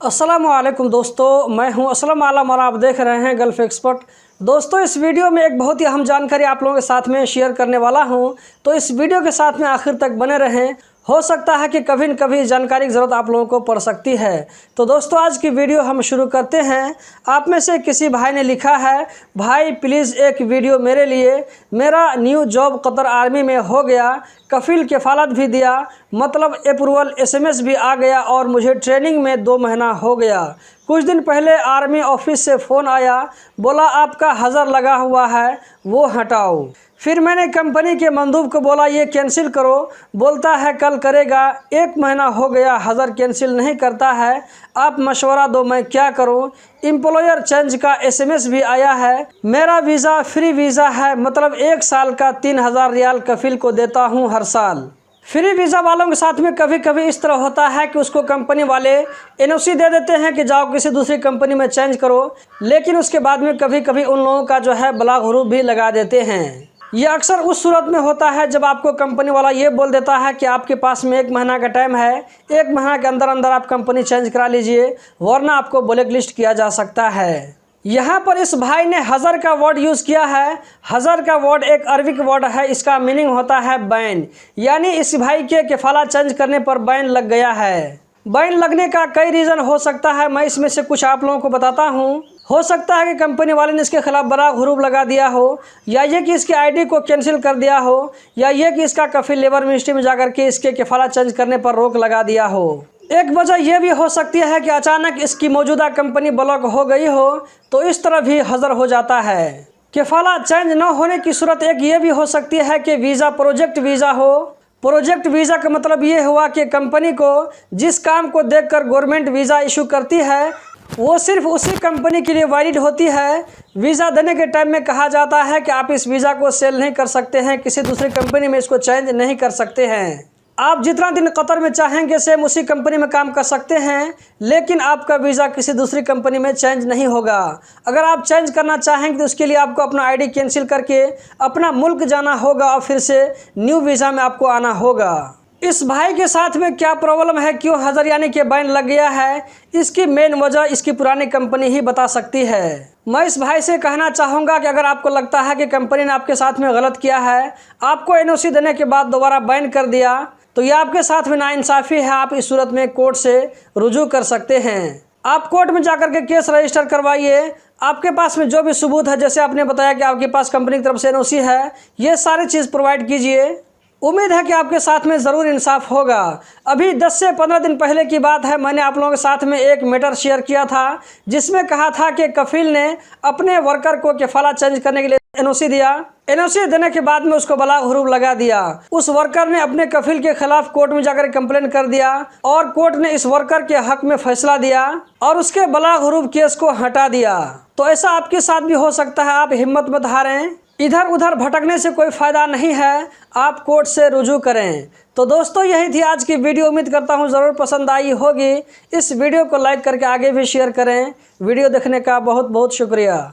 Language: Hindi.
अस्सलामुअलैकुम दोस्तों, मैं हूं असलम आलम और आप देख रहे हैं गल्फ़ एक्सपर्ट। दोस्तों, इस वीडियो में एक बहुत ही अहम जानकारी आप लोगों के साथ में शेयर करने वाला हूं, तो इस वीडियो के साथ में आखिर तक बने रहें। हो सकता है कि कभी न कभी जानकारी की ज़रूरत आप लोगों को पड़ सकती है। तो दोस्तों, आज की वीडियो हम शुरू करते हैं। आप में से किसी भाई ने लिखा है, भाई प्लीज़ एक वीडियो मेरे लिए, मेरा न्यू जॉब कतर आर्मी में हो गया, कफील किफ़ालत भी दिया, मतलब अप्रूवल SMS भी आ गया और मुझे ट्रेनिंग में 2 महीना हो गया। कुछ दिन पहले आर्मी ऑफिस से फ़ोन आया, बोला आपका हज़र लगा हुआ है, वो हटाओ। फिर मैंने कंपनी के मंदूब को बोला ये कैंसिल करो, बोलता है कल करेगा। 1 महीना हो गया, हज़र कैंसिल नहीं करता है। आप मशवरा दो, मैं क्या करूं? एम्प्लॉयर चेंज का SMS भी आया है। मेरा वीज़ा फ्री वीज़ा है, मतलब 1 साल का 3000 रियाल कफील को देता हूं हर साल। फ्री वीज़ा वालों के साथ में कभी कभी इस तरह होता है कि उसको कंपनी वाले NOC दे देते हैं कि जाओ किसी दूसरी कंपनी में चेंज करो, लेकिन उसके बाद में कभी कभी उन लोगों का जो है ब्लॉक हरूफ भी लगा देते हैं। ये अक्सर उस सूरत में होता है जब आपको कंपनी वाला ये बोल देता है कि आपके पास में 1 महीना का टाइम है, 1 महीना के अंदर अंदर आप कंपनी चेंज करा लीजिए, वरना आपको ब्लैक लिस्ट किया जा सकता है। यहाँ पर इस भाई ने हज़र का वर्ड यूज़ किया है। हज़र का वर्ड एक अरबिक वर्ड है, इसका मीनिंग होता है बैन, यानी इस भाई के किफ़ाला चेंज करने पर बैन लग गया है। बैन लगने का कई रीज़न हो सकता है, मैं इसमें से कुछ आप लोगों को बताता हूँ। हो सकता है कि कंपनी वाले ने इसके खिलाफ बड़ा हरूफ लगा दिया हो, या ये कि इसकी ID को कैंसिल कर दिया हो, या ये कि इसका कफील लेबर मिनिस्ट्री में जाकर के इसके किफ़ाला चेंज करने पर रोक लगा दिया हो। एक वजह यह भी हो सकती है कि अचानक इसकी मौजूदा कंपनी ब्लॉक हो गई हो, तो इस तरह भी हज़र हो जाता है। किफ़ाला चेंज न होने की सूरत एक ये भी हो सकती है कि वीज़ा प्रोजेक्ट वीज़ा हो। प्रोजेक्ट वीज़ा का मतलब ये हुआ कि कंपनी को जिस काम को देखकर गवर्नमेंट वीज़ा इशू करती है, वो सिर्फ उसी कंपनी के लिए वैलिड होती है। वीज़ा देने के टाइम में कहा जाता है कि आप इस वीज़ा को सेल नहीं कर सकते हैं, किसी दूसरी कंपनी में इसको चेंज नहीं कर सकते हैं। आप जितना दिन कतर में चाहेंगे सेम उसी कंपनी में काम कर सकते हैं, लेकिन आपका वीज़ा किसी दूसरी कंपनी में चेंज नहीं होगा। अगर आप चेंज करना चाहेंगे तो उसके लिए आपको अपना ID कैंसिल करके अपना मुल्क जाना होगा और फिर से न्यू वीज़ा में आपको आना होगा। इस भाई के साथ में क्या प्रॉब्लम है, क्यों हज़र यानी कि बैन लग गया है, इसकी मेन वजह इसकी पुरानी कंपनी ही बता सकती है। मैं इस भाई से कहना चाहूँगा कि अगर आपको लगता है कि कंपनी ने आपके साथ में गलत किया है, आपको NOC देने के बाद दोबारा बैन कर दिया, तो यह आपके साथ में नाइंसाफ़ी है। आप इस सूरत में कोर्ट से रुजू कर सकते हैं। आप कोर्ट में जाकर के केस रजिस्टर करवाइए। आपके पास में जो भी सबूत है, जैसे आपने बताया कि आपके पास कंपनी की तरफ से NOC है, ये सारी चीज़ प्रोवाइड कीजिए। उम्मीद है कि आपके साथ में ज़रूर इंसाफ होगा। अभी 10 से 15 दिन पहले की बात है, मैंने आप लोगों के साथ में एक मैटर शेयर किया था, जिसमें कहा था कि कफील ने अपने वर्कर को किफ़ाला चेंज करने के लिए NOC दिया। NOC देने के बाद में उसको ब्लॉक हरूफ लगा दिया। उस वर्कर ने अपने कफील के खिलाफ कोर्ट में जाकर कंप्लेन कर दिया और कोर्ट ने इस वर्कर के हक में फैसला दिया और उसके ब्लॉक हरूफ केस को हटा दिया। तो ऐसा आपके साथ भी हो सकता है। आप हिम्मत मत हारें, इधर उधर भटकने से कोई फ़ायदा नहीं है, आप कोर्ट से रुजू करें। तो दोस्तों, यही थी आज की वीडियो। उम्मीद करता हूँ ज़रूर पसंद आई होगी। इस वीडियो को लाइक करके आगे भी शेयर करें। वीडियो देखने का बहुत बहुत शुक्रिया।